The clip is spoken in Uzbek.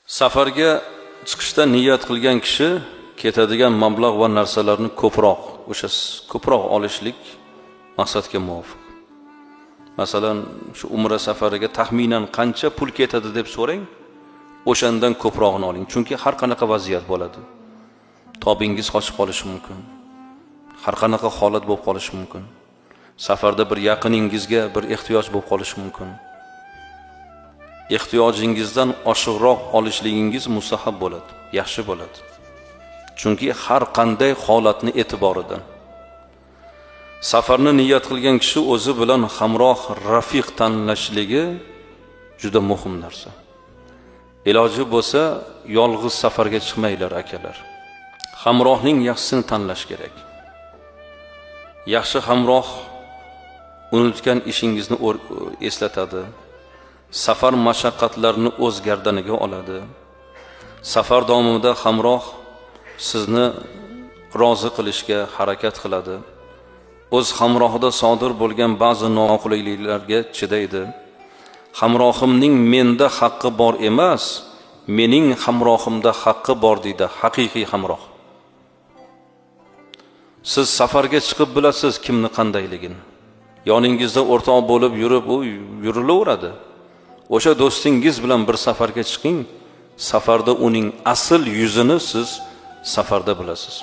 Safarga chiqishda niyat qilgan kishi ketadigan mablag' va narsalarni ko'proq olishlik maqsadga muvofiq. Masalan, shu umra safariga taxminan qancha pul ketadi deb so'rang, o'shandan ko'prog'ini oling. Chunki har qanaqa vaziyat bo'ladi. Tobingiz qochib qolishi mumkin. Har qanaqa holat bo'lib qolishi mumkin. Safarda bir yaqiningizga bir ehtiyoj bo'lib qolishi mumkin. Ehtiyojingizdan oshiqroq olishligingiz mustahab bo'ladi, yaxshi bo'ladi. Chunki har qanday holatni e'tiboridan. Safarni niyat qilgan kishi o'zi bilan hamroh rafiq tanlashligi juda muhim narsa. Iloji bo'lsa, yolg'iz safarga chiqmanglar akalar. Hamrohning yaxshisini tanlash kerak. Yaxshi hamroh unutgan ishingizni eslatadi. Safar mashaqqatlarini o'z gardaniga oladi. Safar davomida hamroh sizni rozi qilishga harakat qiladi. O'z hamrohida sodir bo'lgan ba'zi noqulayliklarga chidaydi. Hamrohimning menda haqqi bor emas, mening hamrohimda haqqi bor deydi haqiqiy hamroh. Siz safarga chiqib bilasiz kimni qandayligini. Yoningizda o'rtoq bo'lib yurib, u yurilaveradi. O'sha do'stingiz bilan bir safarga chiqing, safarda uning asl yuzini siz safarda bilasiz.